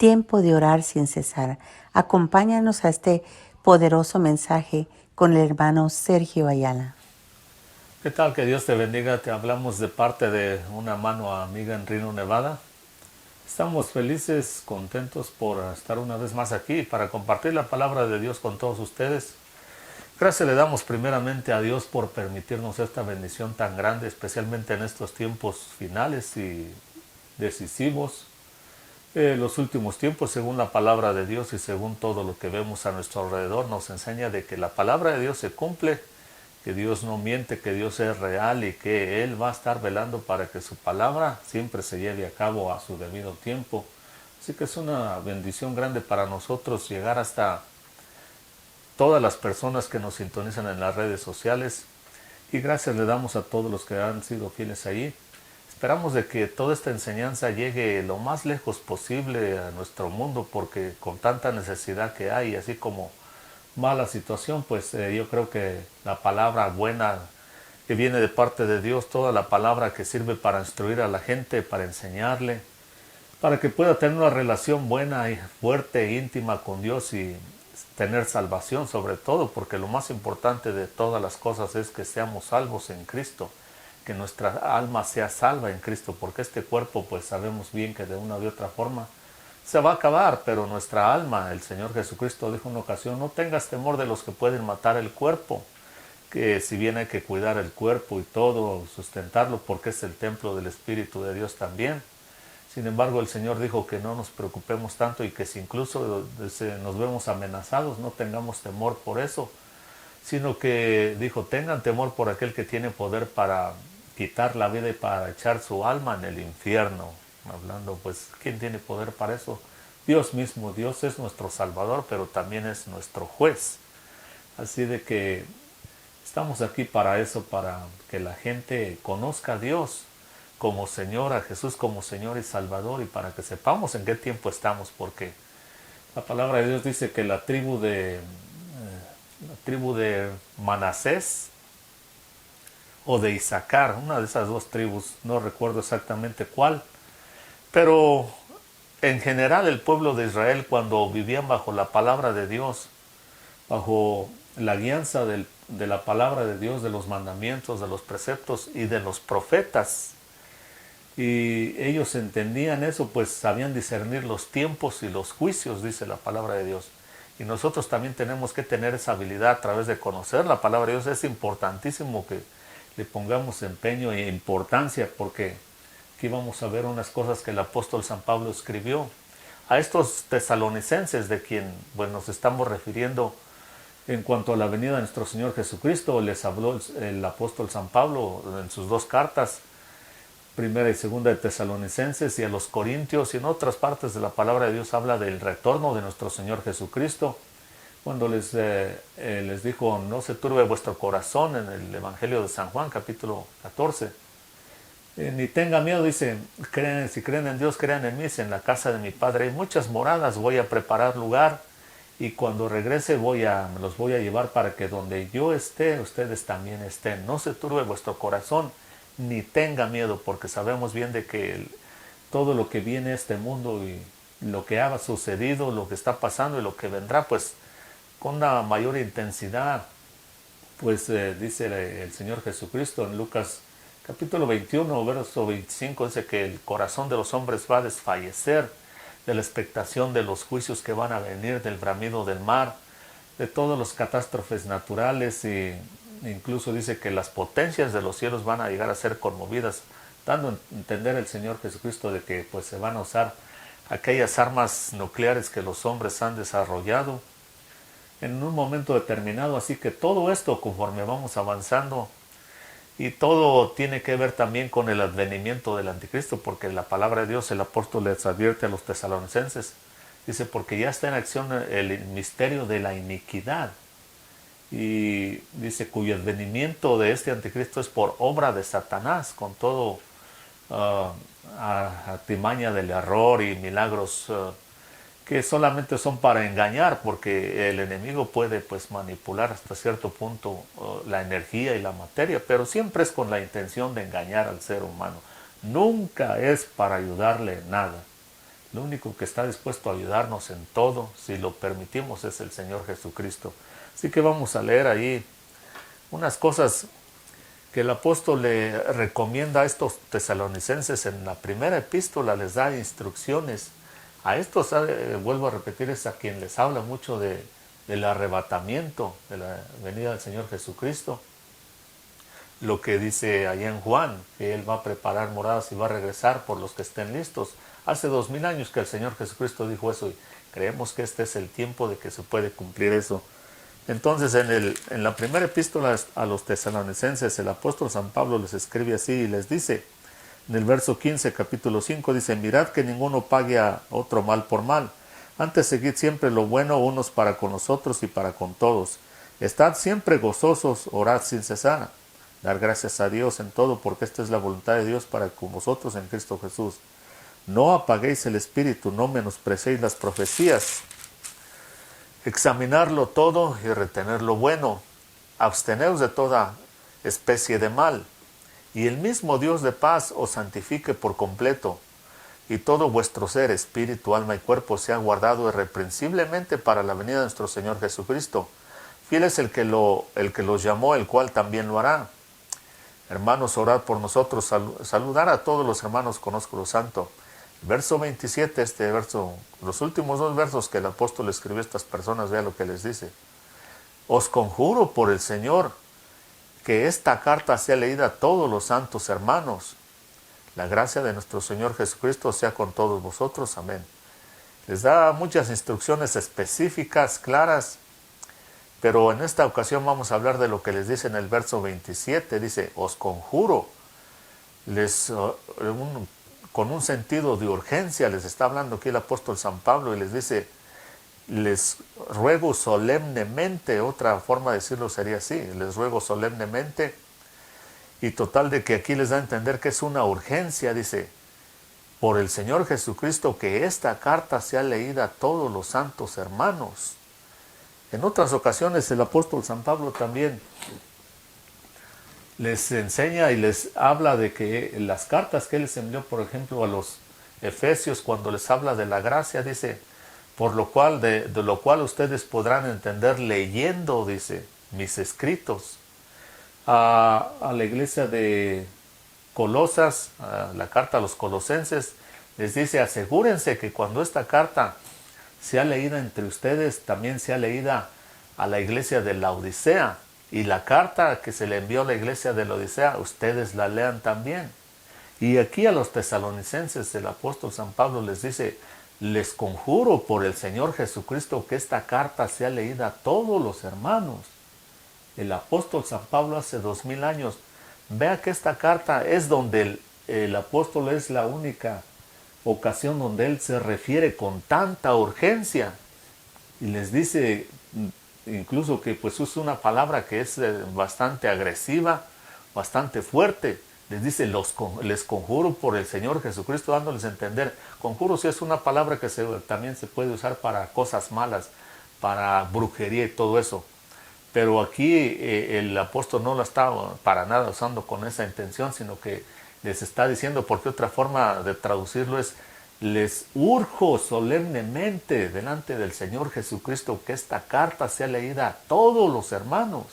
tiempo de orar sin cesar. Acompáñanos a este poderoso mensaje con el hermano Sergio Ayala. ¿Qué tal? Que Dios te bendiga. Te hablamos de parte de una mano amiga en Reno, Nevada. Estamos felices, contentos por estar una vez más aquí para compartir la palabra de Dios con todos ustedes. Gracias le damos primeramente a Dios por permitirnos esta bendición tan grande, especialmente en estos tiempos finales y decisivos. Los últimos tiempos, según la palabra de Dios y según todo lo que vemos a nuestro alrededor, nos enseña de que la palabra de Dios se cumple, que Dios no miente, que Dios es real y que Él va a estar velando para que su palabra siempre se lleve a cabo a su debido tiempo. Así que es una bendición grande para nosotros llegar hasta todas las personas que nos sintonizan en las redes sociales, y gracias le damos a todos los que han sido fieles ahí. Esperamos de que toda esta enseñanza llegue lo más lejos posible a nuestro mundo, porque con tanta necesidad que hay, así como mala situación, pues yo creo que la palabra buena que viene de parte de Dios, toda la palabra que sirve para instruir a la gente, para enseñarle, para que pueda tener una relación buena y fuerte e íntima con Dios y tener salvación sobre todo, porque lo más importante de todas las cosas es que seamos salvos en Cristo, que nuestra alma sea salva en Cristo, porque este cuerpo pues sabemos bien que de una u otra forma se va a acabar, pero nuestra alma, el Señor Jesucristo dijo en una ocasión, no tengas temor de los que pueden matar el cuerpo, que si bien hay que cuidar el cuerpo y todo, sustentarlo, porque es el templo del Espíritu de Dios también. Sin embargo, el Señor dijo que no nos preocupemos tanto y que si incluso nos vemos amenazados, no tengamos temor por eso, sino que dijo, tengan temor por aquel que tiene poder para quitar la vida y para echar su alma en el infierno. Hablando, pues, ¿quién tiene poder para eso? Dios mismo. Dios es nuestro Salvador, pero también es nuestro juez. Así de que estamos aquí para eso, para que la gente conozca a Dios como Señor, a Jesús como Señor y Salvador, y para que sepamos en qué tiempo estamos, porque la palabra de Dios dice que la tribu de Manasés o de Isaacar, una de esas dos tribus, no recuerdo exactamente cuál, pero en general el pueblo de Israel, cuando vivían bajo la palabra de Dios, bajo la guianza de la palabra de Dios, de los mandamientos, de los preceptos y de los profetas, y ellos entendían eso, pues sabían discernir los tiempos y los juicios, dice la palabra de Dios. Y nosotros también tenemos que tener esa habilidad a través de conocer la palabra de Dios. Es importantísimo que le pongamos empeño e importancia, porque aquí vamos a ver unas cosas que el apóstol San Pablo escribió a estos tesalonicenses, de quien nos estamos refiriendo en cuanto a la venida de nuestro Señor Jesucristo. Les habló el apóstol San Pablo en sus dos cartas, primera y segunda de Tesalonicenses, y a los Corintios, y en otras partes de la palabra de Dios habla del retorno de nuestro Señor Jesucristo, cuando les dijo, no se turbe vuestro corazón, en el Evangelio de San Juan, capítulo 14. Ni tenga miedo, dice, si creen en Dios, crean en mí, en la casa de mi Padre hay muchas moradas, voy a preparar lugar, y cuando regrese me los voy a llevar para que donde yo esté, ustedes también estén. No se turbe vuestro corazón, ni tenga miedo, porque sabemos bien de que todo lo que viene a este mundo y lo que ha sucedido, lo que está pasando y lo que vendrá, pues con una mayor intensidad, pues dice el Señor Jesucristo en Lucas capítulo 21, verso 25, dice que el corazón de los hombres va a desfallecer de la expectación de los juicios que van a venir, del bramido del mar, de todas las catástrofes naturales, y incluso dice que las potencias de los cielos van a llegar a ser conmovidas, dando a entender el Señor Jesucristo de que pues se van a usar aquellas armas nucleares que los hombres han desarrollado en un momento determinado. Así que todo esto, conforme vamos avanzando, y todo tiene que ver también con el advenimiento del anticristo, porque la palabra de Dios, el apóstol les advierte a los tesalonicenses, dice, porque ya está en acción el misterio de la iniquidad, y dice, cuyo advenimiento de este anticristo es por obra de Satanás, con todo artimaña del error y milagros que solamente son para engañar, porque el enemigo puede pues manipular hasta cierto punto la energía y la materia, pero siempre es con la intención de engañar al ser humano. Nunca es para ayudarle nada. Lo único que está dispuesto a ayudarnos en todo, si lo permitimos, es el Señor Jesucristo. Así que vamos a leer ahí unas cosas que el apóstol le recomienda a estos tesalonicenses en la primera epístola, les da instrucciones. A estos, vuelvo a repetir, es a quien les habla mucho del arrebatamiento, de la venida del Señor Jesucristo. Lo que dice allá en Juan, que Él va a preparar moradas y va a regresar por los que estén listos. Hace 2000 años que el Señor Jesucristo dijo eso y creemos que este es el tiempo de que se puede cumplir eso. Entonces en la primera epístola a los tesalonicenses, el apóstol San Pablo les escribe así y les dice, en el verso 15, capítulo 5, dice, mirad que ninguno pague a otro mal por mal, antes seguid siempre lo bueno unos para con nosotros y para con todos. Estad siempre gozosos, orad sin cesar, dar gracias a Dios en todo, porque esta es la voluntad de Dios para con vosotros en Cristo Jesús. No apaguéis el espíritu, no menosprecéis las profecías. Examinarlo todo y retener lo bueno. Absteneos de toda especie de mal. Y el mismo Dios de paz os santifique por completo. Y todo vuestro ser, espíritu, alma y cuerpo, sea guardado irreprensiblemente para la venida de nuestro Señor Jesucristo. Fiel es el que los llamó, el cual también lo hará. Hermanos, orad por nosotros. Saludar a todos los hermanos con ósculo santo. Verso 27, los últimos dos versos que el apóstol escribió a estas personas, vea lo que les dice. Os conjuro por el Señor que esta carta sea leída a todos los santos hermanos. La gracia de nuestro Señor Jesucristo sea con todos vosotros. Amén. Les da muchas instrucciones específicas, claras, pero en esta ocasión vamos a hablar de lo que les dice en el verso 27. Dice, os conjuro. Con un sentido de urgencia les está hablando aquí el apóstol San Pablo y les dice, les ruego solemnemente, otra forma de decirlo sería así, les ruego solemnemente, y total de que aquí les da a entender que es una urgencia, dice, por el Señor Jesucristo, que esta carta sea leída a todos los santos hermanos. En otras ocasiones el apóstol San Pablo también les enseña y les habla de que las cartas que él les envió, por ejemplo, a los Efesios, cuando les habla de la gracia, dice, por lo cual, de lo cual ustedes podrán entender leyendo, dice, mis escritos. A la iglesia de Colosas, a la carta a los colosenses, les dice, asegúrense que cuando esta carta sea leída entre ustedes, también sea leída a la iglesia de la Odisea. Y la carta que se le envió a la iglesia de la Odisea, ustedes la lean también. Y aquí a los tesalonicenses el apóstol San Pablo les dice, les conjuro por el Señor Jesucristo que esta carta sea leída a todos los hermanos. El apóstol San Pablo hace 2000 años, vea que esta carta es donde el apóstol es la única ocasión donde él se refiere con tanta urgencia. Y les dice incluso que pues usa una palabra que es bastante agresiva, bastante fuerte. Les dice, les conjuro por el Señor Jesucristo, dándoles a entender. Conjuro sí es una palabra que también se puede usar para cosas malas, para brujería y todo eso. Pero aquí el apóstol no lo está para nada usando con esa intención, sino que les está diciendo, porque otra forma de traducirlo es, les urjo solemnemente delante del Señor Jesucristo que esta carta sea leída a todos los hermanos.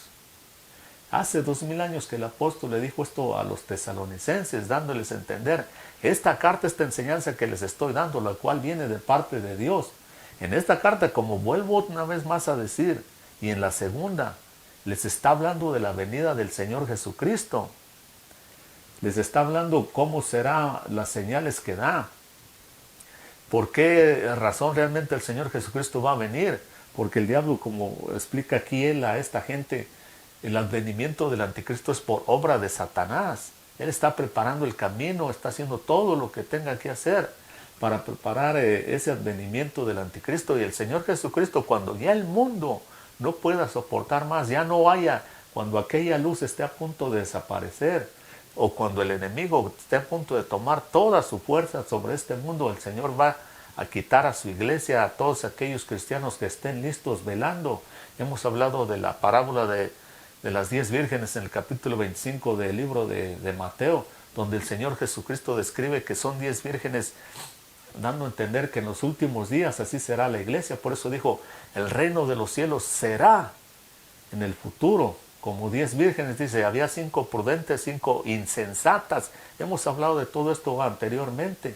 Hace 2000 años que el apóstol le dijo esto a los tesalonicenses, dándoles a entender, esta carta, esta enseñanza que les estoy dando, la cual viene de parte de Dios. En esta carta, como vuelvo una vez más a decir, y en la segunda, les está hablando de la venida del Señor Jesucristo. Les está hablando cómo serán las señales que da. ¿Por qué razón realmente el Señor Jesucristo va a venir? Porque el diablo, como explica aquí él a esta gente, el advenimiento del anticristo es por obra de Satanás. Él está preparando el camino, está haciendo todo lo que tenga que hacer para preparar ese advenimiento del anticristo. Y el Señor Jesucristo, cuando ya el mundo no pueda soportar más, ya no haya, cuando aquella luz esté a punto de desaparecer, o cuando el enemigo esté a punto de tomar toda su fuerza sobre este mundo, el Señor va a quitar a su iglesia, a todos aquellos cristianos que estén listos velando. Hemos hablado de la parábola de las 10 vírgenes en el capítulo 25 del libro de Mateo, donde el Señor Jesucristo describe que son 10 vírgenes dando a entender que en los últimos días así será la iglesia. Por eso dijo, el reino de los cielos será en el futuro como 10 vírgenes. Dice, había 5 prudentes, 5 insensatas. Hemos hablado de todo esto anteriormente.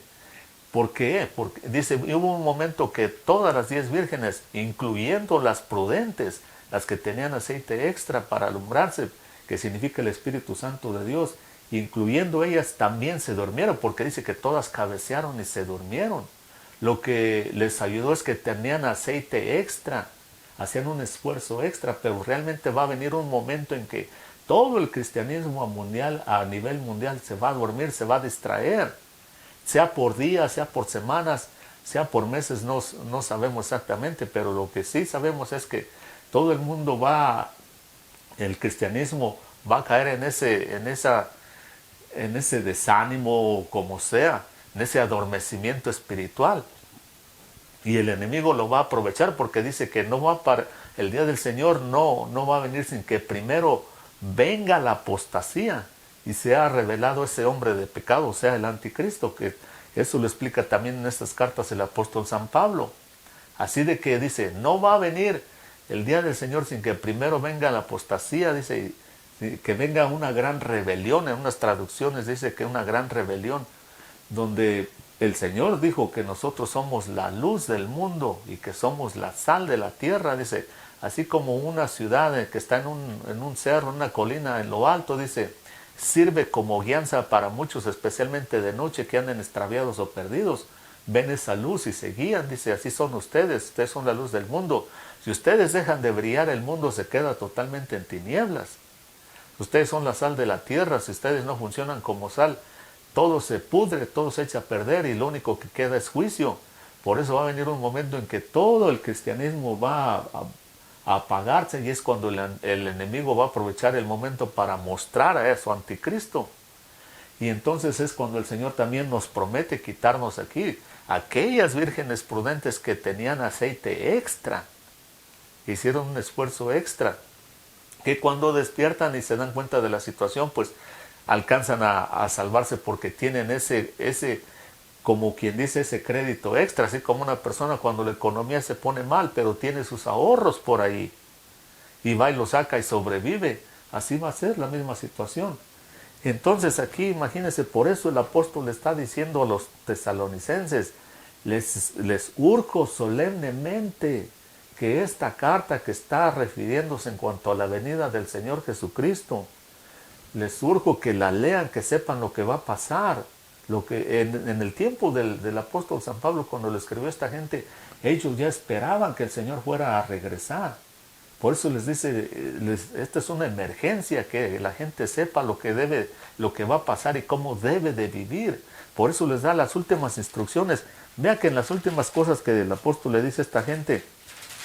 ¿Por qué? Porque dice, hubo un momento que todas las 10 vírgenes, incluyendo las prudentes, las que tenían aceite extra para alumbrarse, que significa el Espíritu Santo de Dios, incluyendo ellas, también se durmieron, porque dice que todas cabecearon y se durmieron. Lo que les ayudó es que tenían aceite extra, hacían un esfuerzo extra, pero realmente va a venir un momento en que todo el cristianismo mundial, a nivel mundial, se va a dormir, se va a distraer. Sea por días, sea por semanas, sea por meses, no sabemos exactamente, pero lo que sí sabemos es que todo el mundo el cristianismo va a caer en ese desánimo, como sea, en ese adormecimiento espiritual. Y el enemigo lo va a aprovechar porque dice que el día del Señor no va a venir sin que primero venga la apostasía y se ha revelado ese hombre de pecado, o sea, el anticristo, que eso lo explica también en estas cartas el apóstol San Pablo. Así de que dice, no va a venir el día del Señor sin que primero venga la apostasía, dice, que venga una gran rebelión. En unas traducciones dice que una gran rebelión, donde el Señor dijo que nosotros somos la luz del mundo y que somos la sal de la tierra, dice, así como una ciudad que está en un cerro, en una colina, en lo alto, dice, sirve como guianza para muchos, especialmente de noche, que anden extraviados o perdidos. Ven esa luz y se guían, dice, así son ustedes son la luz del mundo. Si ustedes dejan de brillar, el mundo se queda totalmente en tinieblas. Ustedes son la sal de la tierra. Si ustedes no funcionan como sal, todo se pudre, todo se echa a perder y lo único que queda es juicio. Por eso va a venir un momento en que todo el cristianismo va a apagarse, y es cuando el enemigo va a aprovechar el momento para mostrar a su anticristo. Y entonces es cuando el Señor también nos promete quitarnos aquí aquellas vírgenes prudentes que tenían aceite extra, hicieron un esfuerzo extra, que cuando despiertan y se dan cuenta de la situación, pues alcanzan a salvarse porque tienen ese, como quien dice, ese crédito extra, así como una persona cuando la economía se pone mal, pero tiene sus ahorros por ahí, y va y lo saca y sobrevive. Así va a ser la misma situación. Entonces aquí, imagínense, por eso el apóstol le está diciendo a los tesalonicenses, les urjo solemnemente que esta carta que está refiriéndose en cuanto a la venida del Señor Jesucristo, les urjo que la lean, que sepan lo que va a pasar. Lo que en el tiempo del apóstol San Pablo, cuando le escribió a esta gente, ellos ya esperaban que el Señor fuera a regresar. Por eso les dice, esta es una emergencia, que la gente sepa lo que va a pasar y cómo debe de vivir. Por eso les da las últimas instrucciones. Vean que en las últimas cosas que el apóstol le dice a esta gente,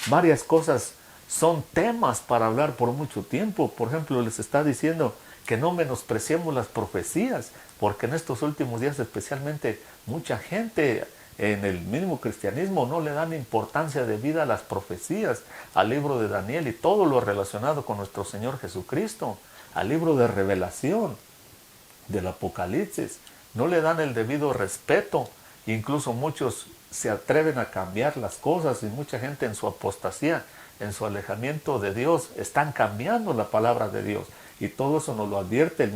varias cosas son temas para hablar por mucho tiempo. Por ejemplo, les está diciendo que no menospreciemos las profecías, porque en estos últimos días especialmente mucha gente en el mismo cristianismo no le dan importancia debida a las profecías, al libro de Daniel y todo lo relacionado con nuestro Señor Jesucristo, al libro de Revelación, del Apocalipsis. No le dan el debido respeto. Incluso muchos se atreven a cambiar las cosas, y mucha gente en su apostasía, en su alejamiento de Dios, están cambiando la palabra de Dios. Y todo eso nos lo advierte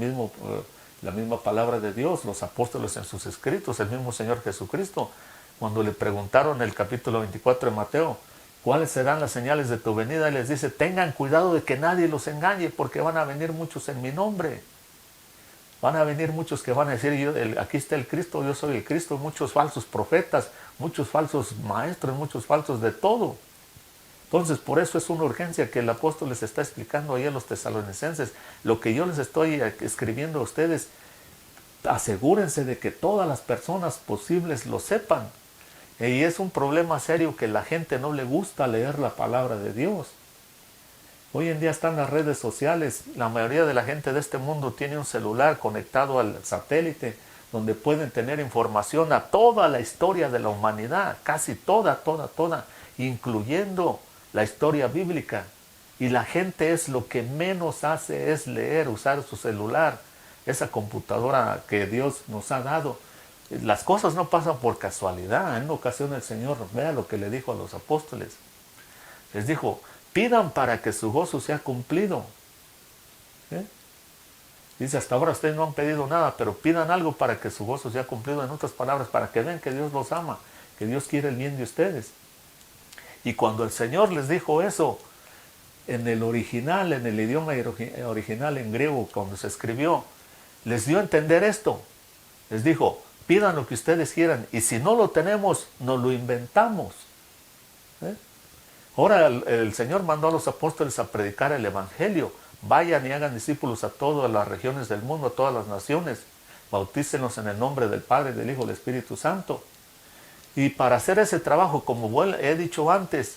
la misma palabra de Dios, los apóstoles en sus escritos, el mismo Señor Jesucristo. Cuando le preguntaron en el capítulo 24 de Mateo, ¿cuáles serán las señales de tu venida? Él les dice, tengan cuidado de que nadie los engañe, porque van a venir muchos en mi nombre. Van a venir muchos que van a decir, aquí está el Cristo, yo soy el Cristo, muchos falsos profetas, muchos falsos maestros, muchos falsos de todo. Entonces, por eso es una urgencia que el apóstol les está explicando ahí a los tesalonicenses. Lo que yo les estoy escribiendo a ustedes, asegúrense de que todas las personas posibles lo sepan. Y es un problema serio que la gente no le gusta leer la palabra de Dios. Hoy en día están las redes sociales. La mayoría de la gente de este mundo tiene un celular conectado al satélite, donde pueden tener información a toda la historia de la humanidad, casi toda, incluyendo la historia bíblica. Y la gente lo que menos hace es leer, usar su celular, esa computadora que Dios nos ha dado. Las cosas no pasan por casualidad. En una ocasión el Señor, vea lo que le dijo a los apóstoles. Les dijo, pidan para que su gozo sea cumplido. ¿Eh? Dice, hasta ahora ustedes no han pedido nada, pero pidan algo para que su gozo sea cumplido. En otras palabras, para que vean que Dios los ama, que Dios quiere el bien de ustedes. Y cuando el Señor les dijo eso, en el original, en el idioma original en griego, cuando se escribió, les dio a entender esto. Les dijo, pidan lo que ustedes quieran, y si no lo tenemos, nos lo inventamos. ¿Eh? Ahora el Señor mandó a los apóstoles a predicar el Evangelio. Vayan y hagan discípulos a todas las regiones del mundo, a todas las naciones. Bautícenlos en el nombre del Padre, del Hijo y del Espíritu Santo. Y para hacer ese trabajo, como he dicho antes,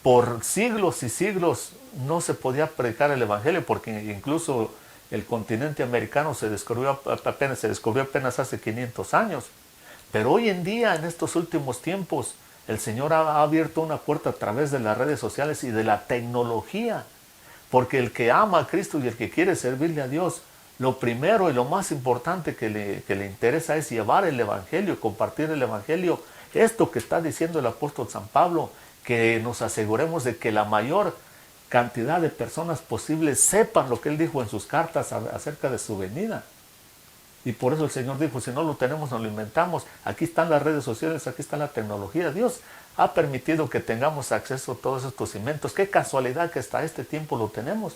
por siglos y siglos no se podía predicar el Evangelio, porque incluso el continente americano se descubrió apenas hace 500 años. Pero hoy en día, en estos últimos tiempos, el Señor ha abierto una puerta a través de las redes sociales y de la tecnología. Porque el que ama a Cristo y el que quiere servirle a Dios, lo primero y lo más importante que le interesa es llevar el Evangelio, compartir el Evangelio. Esto que está diciendo el apóstol San Pablo, que nos aseguremos de que la mayor cantidad de personas posibles sepan lo que él dijo en sus cartas acerca de su venida. Y por eso el Señor dijo, si no lo tenemos, nos lo inventamos. Aquí están las redes sociales, aquí está la tecnología. Dios ha permitido que tengamos acceso a todos estos inventos. Qué casualidad que hasta este tiempo lo tenemos.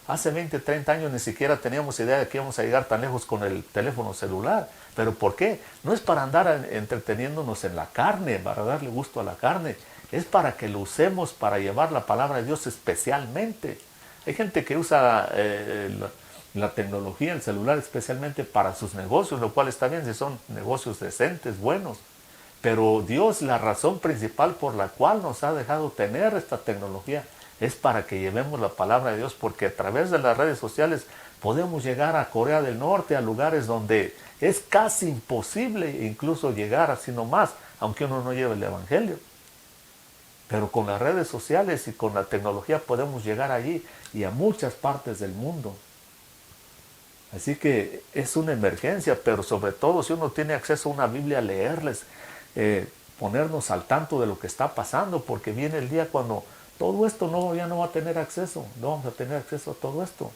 Hace 20, 30 años ni siquiera teníamos idea de que íbamos a llegar tan lejos con el teléfono celular. ¿Pero por qué? No es para andar entreteniéndonos en la carne, para darle gusto a la carne. Es para que lo usemos para llevar la palabra de Dios especialmente. Hay gente que usa la tecnología, el celular especialmente para sus negocios, lo cual está bien si son negocios decentes, buenos. Pero Dios, la razón principal por la cual nos ha dejado tener esta tecnología es para que llevemos la palabra de Dios, porque a través de las redes sociales podemos llegar a Corea del Norte, a lugares donde es casi imposible incluso llegar así nomás, aunque uno no lleve el Evangelio. Pero con las redes sociales y con la tecnología podemos llegar allí y a muchas partes del mundo. Así que es una emergencia, pero sobre todo si uno tiene acceso a una Biblia, leerles, ponernos al tanto de lo que está pasando, porque viene el día cuando todo esto ya no va a tener acceso, no vamos a tener acceso a todo esto.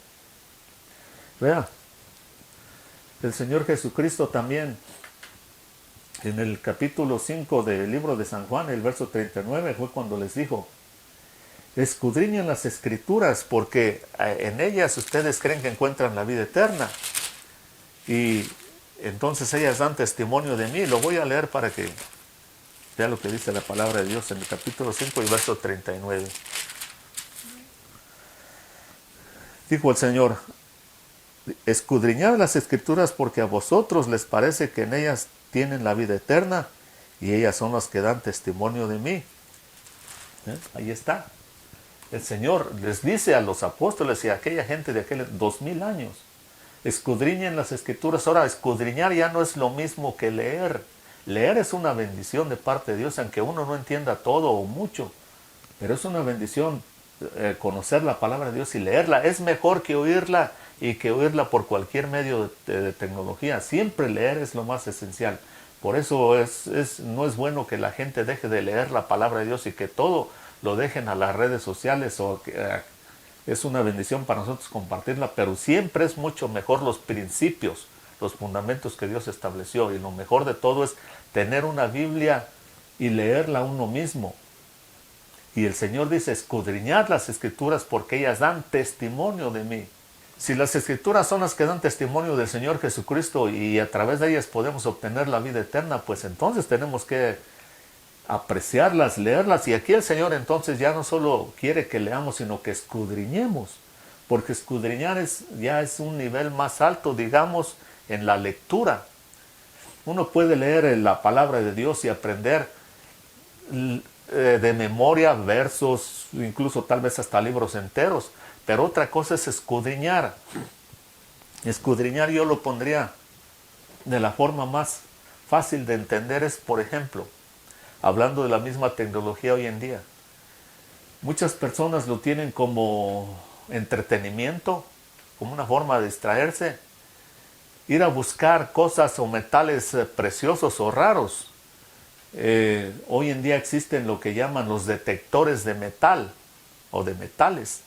Vea, el Señor Jesucristo también, en el capítulo 5 del libro de San Juan, el verso 39, fue cuando les dijo, escudriñen las Escrituras, porque en ellas ustedes creen que encuentran la vida eterna. Y entonces ellas dan testimonio de mí. Lo voy a leer para que vea lo que dice la palabra de Dios en el capítulo 5 y verso 39. Dijo el Señor, escudriñad las Escrituras porque a vosotros les parece que en ellas tienen la vida eterna y ellas son las que dan testimonio de mí. Ahí está. El Señor les dice a los apóstoles y a aquella gente de aquel 2000 años, escudriñen las Escrituras. Ahora, escudriñar ya no es lo mismo que leer. Leer es una bendición de parte de Dios, aunque uno no entienda todo o mucho. Pero es una bendición conocer la palabra de Dios y leerla. Es mejor que oírla y que oírla por cualquier medio de tecnología. Siempre leer es lo más esencial. Por eso no es bueno que la gente deje de leer la palabra de Dios y que todo lo dejen a las redes sociales. Es una bendición para nosotros compartirla, pero siempre es mucho mejor los principios, los fundamentos que Dios estableció. Y lo mejor de todo es tener una Biblia y leerla uno mismo. Y el Señor dice, escudriñad las Escrituras porque ellas dan testimonio de mí. Si las Escrituras son las que dan testimonio del Señor Jesucristo y a través de ellas podemos obtener la vida eterna, pues entonces tenemos que apreciarlas, leerlas. Y aquí el Señor entonces ya no solo quiere que leamos, sino que escudriñemos. Porque escudriñar ya es un nivel más alto, digamos, en la lectura. Uno puede leer la palabra de Dios y aprender de memoria versos, incluso tal vez hasta libros enteros. Pero otra cosa es escudriñar. Escudriñar yo lo pondría de la forma más fácil de entender es, por ejemplo, hablando de la misma tecnología hoy en día. Muchas personas lo tienen como entretenimiento, como una forma de distraerse. ir a buscar cosas o metales preciosos o raros. Hoy en día existen lo que llaman los detectores de metal o de metales.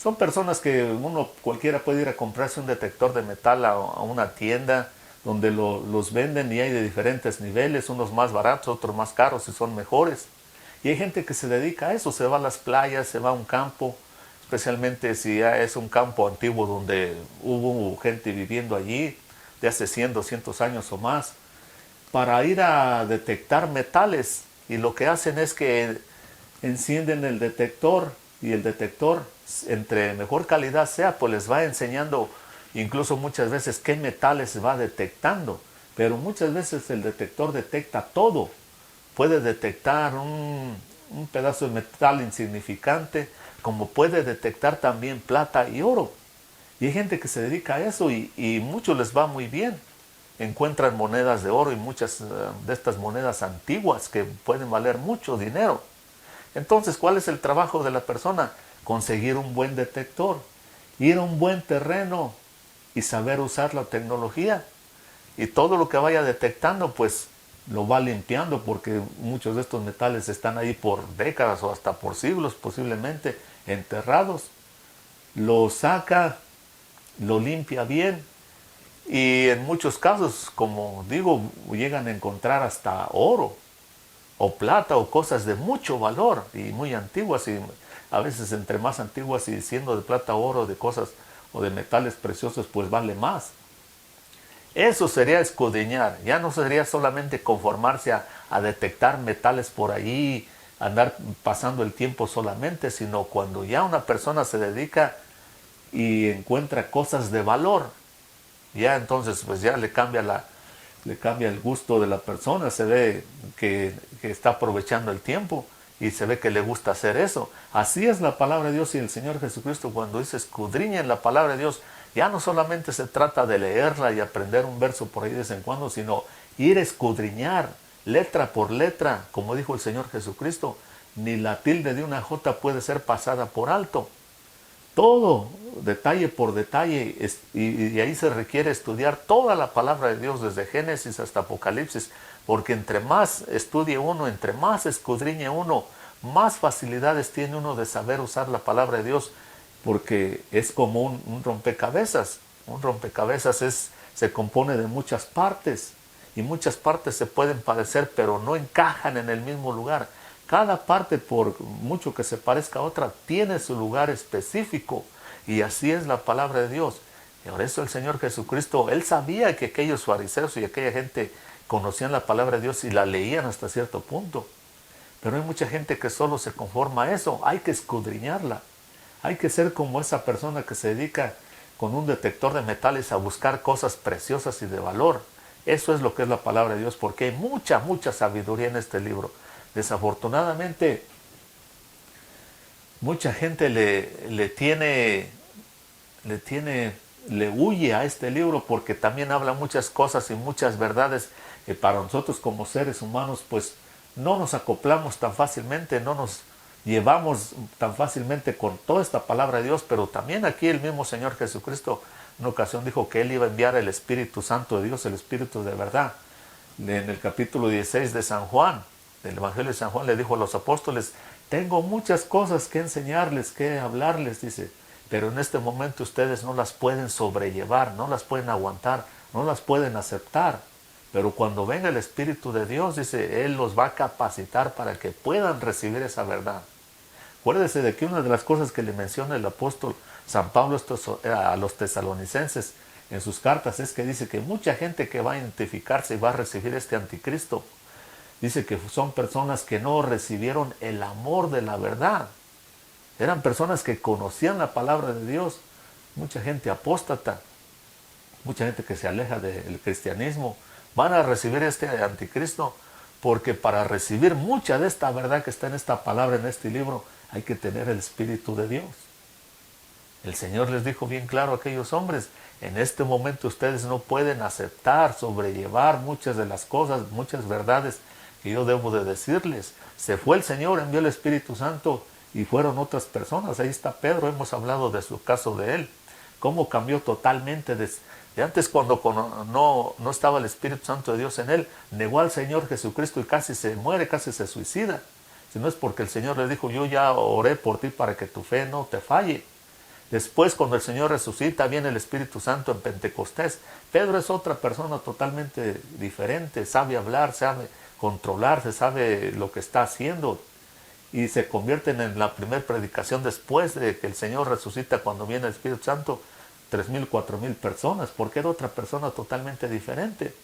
Son personas que cualquiera puede ir a comprarse un detector de metal a una tienda donde los venden y hay de diferentes niveles, unos más baratos, otros más caros y son mejores. Y hay gente que se dedica a eso, se va a las playas, se va a un campo, especialmente si es un campo antiguo donde hubo gente viviendo allí de hace 100, 200 años o más, para ir a detectar metales. Y lo que hacen es que encienden el detector y el detector, entre mejor calidad sea, pues les va enseñando incluso muchas veces qué metales va detectando. Pero muchas veces el detector detecta todo. Puede detectar un pedazo de metal insignificante, como puede detectar también plata y oro. Y hay gente que se dedica a eso y muchos les va muy bien. Encuentran monedas de oro y muchas de estas monedas antiguas que pueden valer mucho dinero. Entonces, ¿cuál es el trabajo de la persona? Conseguir un buen detector, ir a un buen terreno y saber usar la tecnología. Y todo lo que vaya detectando, pues lo va limpiando, porque muchos de estos metales están ahí por décadas o hasta por siglos posiblemente enterrados. Lo saca, lo limpia bien y en muchos casos, como digo, llegan a encontrar hasta oro o plata o cosas de mucho valor y muy antiguas, y a veces entre más antiguas y siendo de plata o oro, de cosas o de metales preciosos, pues vale más. Eso sería escudriñar, ya no sería solamente conformarse a detectar metales por ahí, andar pasando el tiempo solamente, sino cuando ya una persona se dedica y encuentra cosas de valor, ya entonces pues ya le cambia el gusto de la persona, se ve que está aprovechando el tiempo y se ve que le gusta hacer eso. Así es la palabra de Dios, y el Señor Jesucristo cuando dice escudriña en la palabra de Dios, ya no solamente se trata de leerla y aprender un verso por ahí de vez en cuando, sino ir a escudriñar letra por letra, como dijo el Señor Jesucristo, ni la tilde de una jota puede ser pasada por alto. Todo, detalle por detalle, y ahí se requiere estudiar toda la palabra de Dios desde Génesis hasta Apocalipsis, porque entre más estudie uno, entre más escudriñe uno, más facilidades tiene uno de saber usar la palabra de Dios, porque es como un rompecabezas. Un rompecabezas se compone de muchas partes, y muchas partes se pueden parecer, pero no encajan en el mismo lugar. Cada parte, por mucho que se parezca a otra, tiene su lugar específico, y así es la palabra de Dios. Y por eso el Señor Jesucristo, Él sabía que aquellos fariseos y aquella gente conocían la palabra de Dios y la leían hasta cierto punto. Pero hay mucha gente que solo se conforma a eso. Hay que escudriñarla. Hay que ser como esa persona que se dedica con un detector de metales a buscar cosas preciosas y de valor. Eso es lo que es la palabra de Dios, porque hay mucha, mucha sabiduría en este libro. Desafortunadamente, mucha gente le huye a este libro, porque también habla muchas cosas y muchas verdades que para nosotros como seres humanos pues no nos acoplamos tan fácilmente, no nos llevamos tan fácilmente con toda esta palabra de Dios. Pero también aquí el mismo Señor Jesucristo en una ocasión dijo que Él iba a enviar el Espíritu Santo de Dios, el Espíritu de verdad. En el capítulo 16 de San Juan, del Evangelio de San Juan, le dijo a los apóstoles: tengo muchas cosas que enseñarles, que hablarles, dice, pero en este momento ustedes no las pueden sobrellevar, no las pueden aguantar, no las pueden aceptar. Pero cuando venga el Espíritu de Dios, dice, Él los va a capacitar para que puedan recibir esa verdad. Acuérdese de que una de las cosas que le menciona el apóstol San Pablo a los tesalonicenses en sus cartas es que dice que mucha gente que va a identificarse y va a recibir este anticristo, dice que son personas que no recibieron el amor de la verdad. Eran personas que conocían la palabra de Dios. Mucha gente apóstata, mucha gente que se aleja del cristianismo, van a recibir este anticristo, porque para recibir mucha de esta verdad que está en esta palabra, en este libro, hay que tener el Espíritu de Dios. El Señor les dijo bien claro a aquellos hombres: en este momento ustedes no pueden aceptar, sobrellevar muchas de las cosas, muchas verdades que yo debo de decirles. Se fue el Señor, envió el Espíritu Santo y fueron otras personas. Ahí está Pedro, hemos hablado de su caso de él, cómo cambió totalmente Y antes cuando no estaba el Espíritu Santo de Dios en él, negó al Señor Jesucristo y casi se muere, casi se suicida. Si no es porque el Señor le dijo, yo ya oré por ti para que tu fe no te falle. Después, cuando el Señor resucita, viene el Espíritu Santo en Pentecostés. Pedro es otra persona totalmente diferente, sabe hablar, sabe controlarse, sabe lo que está haciendo. Y se convierten en la primera predicación después de que el Señor resucita, cuando viene el Espíritu Santo, 3,000, 4,000 personas, porque era otra persona totalmente diferente.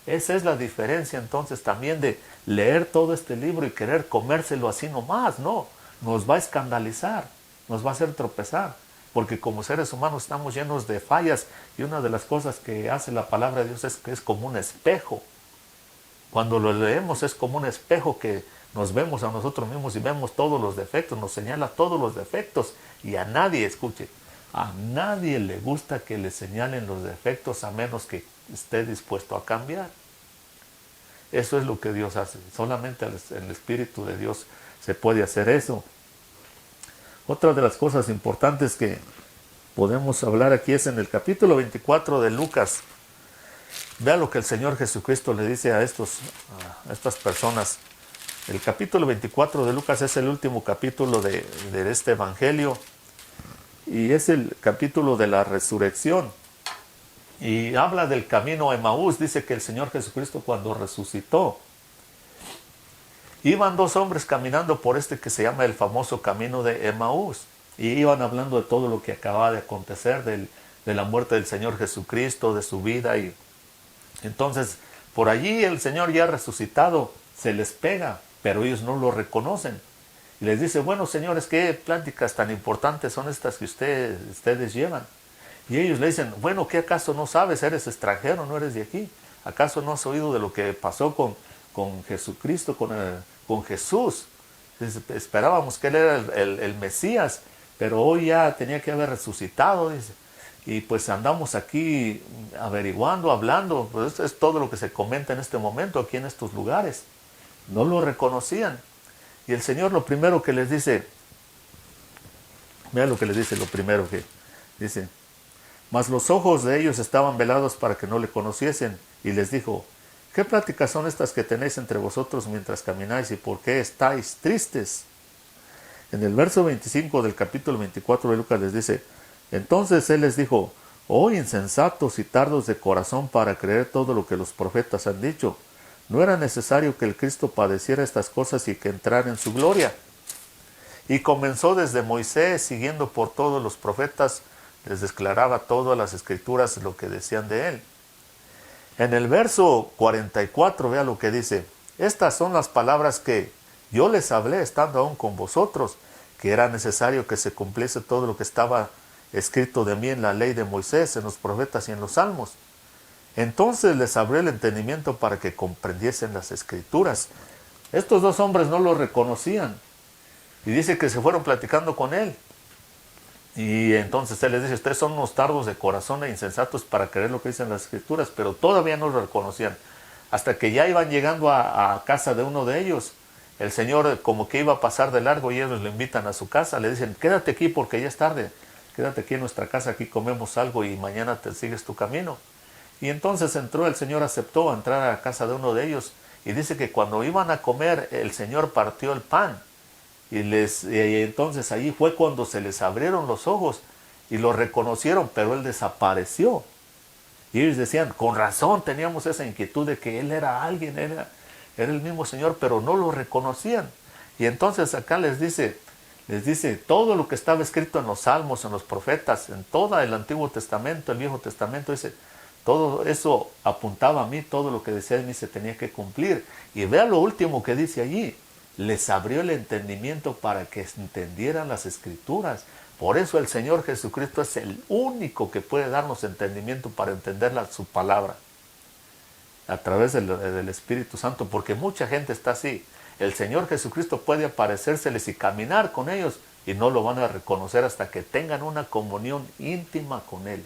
Esa es la diferencia entonces también de leer todo este libro y querer comérselo así nomás, no, nos va a escandalizar, nos va a hacer tropezar, porque como seres humanos estamos llenos de fallas y una de las cosas que hace la palabra de Dios es que es como un espejo. Cuando lo leemos es como un espejo que nos vemos a nosotros mismos y vemos todos los defectos, nos señala todos los defectos y a nadie, escuche, a nadie le gusta que le señalen los defectos a menos que esté dispuesto a cambiar. Eso es lo que Dios hace. Solamente en el Espíritu de Dios se puede hacer eso. Otra de las cosas importantes que podemos hablar aquí es en el capítulo 24 de Lucas. Vea lo que el Señor Jesucristo le dice a estas personas. El capítulo 24 de Lucas es el último capítulo de este Evangelio y es el capítulo de la resurrección. Y habla del camino a Emaús. Dice que el Señor Jesucristo, cuando resucitó, iban dos hombres caminando por este que se llama el famoso camino de Emaús. Y iban hablando de todo lo que acababa de acontecer, de la muerte del Señor Jesucristo, de su vida. Y entonces, por allí el Señor ya resucitado se les pega, pero ellos no lo reconocen. Y les dice, bueno, señores, ¿qué pláticas tan importantes son estas que ustedes llevan? Y ellos le dicen, bueno, ¿qué acaso no sabes? Eres extranjero, no eres de aquí. ¿Acaso no has oído de lo que pasó con Jesucristo, con Jesús? Dice, esperábamos que él era el Mesías, pero hoy ya tenía que haber resucitado, dice. Y pues andamos aquí averiguando, hablando, pues esto es todo lo que se comenta en este momento, aquí en estos lugares. No lo reconocían. Y el Señor lo primero que les dice, vean lo que les dice, lo primero que dice, mas los ojos de ellos estaban velados para que no le conociesen, y les dijo, ¿qué pláticas son estas que tenéis entre vosotros mientras camináis, y por qué estáis tristes? En el verso 25 del capítulo 24 de Lucas les dice, entonces él les dijo, oh insensatos y tardos de corazón para creer todo lo que los profetas han dicho. ¿No era necesario que el Cristo padeciera estas cosas y que entrara en su gloria? Y comenzó desde Moisés, siguiendo por todos los profetas, les declaraba todas las escrituras lo que decían de él. En el verso 44, vea lo que dice, estas son las palabras que yo les hablé estando aún con vosotros, que era necesario que se cumpliese todo lo que estaba escrito de mí en la ley de Moisés, en los profetas y en los salmos. Entonces les abrió el entendimiento para que comprendiesen las escrituras. Estos dos hombres no lo reconocían. Y dice que se fueron platicando con él. Y entonces él les dice, ustedes son unos tardos de corazón e insensatos para creer lo que dicen las escrituras, pero todavía no lo reconocían. Hasta que ya iban llegando a casa de uno de ellos, el Señor como que iba a pasar de largo y ellos le invitan a su casa, le dicen, quédate aquí porque ya es tarde, quédate aquí en nuestra casa, aquí comemos algo y mañana te sigues tu camino. Y entonces entró, el Señor aceptó entrar a la casa de uno de ellos y dice que cuando iban a comer el Señor partió el pan. Y entonces allí fue cuando se les abrieron los ojos y lo reconocieron, pero él desapareció. Y ellos decían, con razón teníamos esa inquietud de que él era alguien, era el mismo Señor, pero no lo reconocían. Y entonces acá les dice todo lo que estaba escrito en los salmos, en los profetas, en todo el Antiguo Testamento, el Viejo Testamento, dice, todo eso apuntaba a mí, todo lo que decía de mí se tenía que cumplir. Y vea lo último que dice allí, les abrió el entendimiento para que entendieran las escrituras. Por eso el Señor Jesucristo es el único que puede darnos entendimiento para entender su palabra. A través del Espíritu Santo, porque mucha gente está así. El Señor Jesucristo puede aparecérseles y caminar con ellos y no lo van a reconocer hasta que tengan una comunión íntima con Él.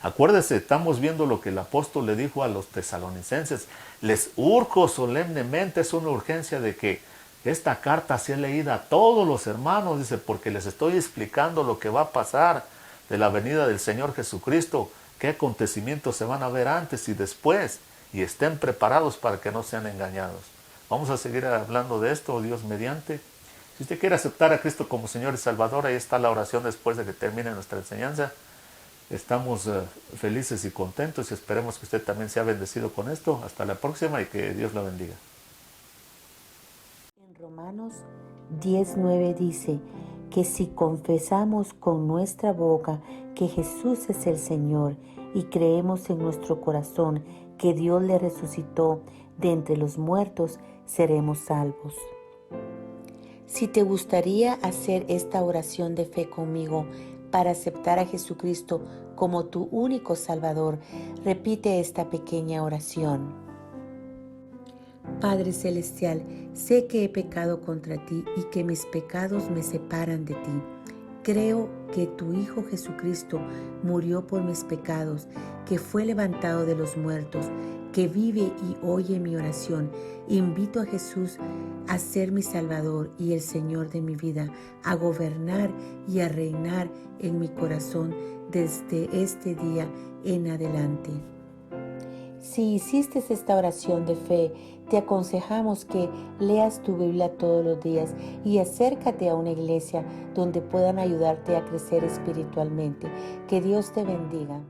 Acuérdese, estamos viendo lo que el apóstol le dijo a los tesalonicenses. Les urjo solemnemente, es una urgencia de que esta carta sea leída a todos los hermanos, dice, porque les estoy explicando lo que va a pasar de la venida del Señor Jesucristo. qué acontecimientos se van a ver antes y después, y estén preparados para que no sean engañados. Vamos a seguir hablando de esto, Dios mediante. Si usted quiere aceptar a Cristo como Señor y Salvador, ahí está la oración después de que termine nuestra enseñanza. Estamos felices y contentos y esperemos que usted también sea bendecido con esto. Hasta la próxima y que Dios la bendiga. En Romanos 10:9 dice que si confesamos con nuestra boca que Jesús es el Señor y creemos en nuestro corazón que Dios le resucitó de entre los muertos, seremos salvos. Si te gustaría hacer esta oración de fe conmigo para aceptar a Jesucristo como tu único Salvador, repite esta pequeña oración. Padre Celestial, sé que he pecado contra ti y que mis pecados me separan de ti. Creo que tu Hijo Jesucristo murió por mis pecados, que fue levantado de los muertos, que vive y oye mi oración. Invito a Jesús a ser mi Salvador y el Señor de mi vida, a gobernar y a reinar en mi corazón desde este día en adelante. Si hiciste esta oración de fe, te aconsejamos que leas tu Biblia todos los días y acércate a una iglesia donde puedan ayudarte a crecer espiritualmente. Que Dios te bendiga.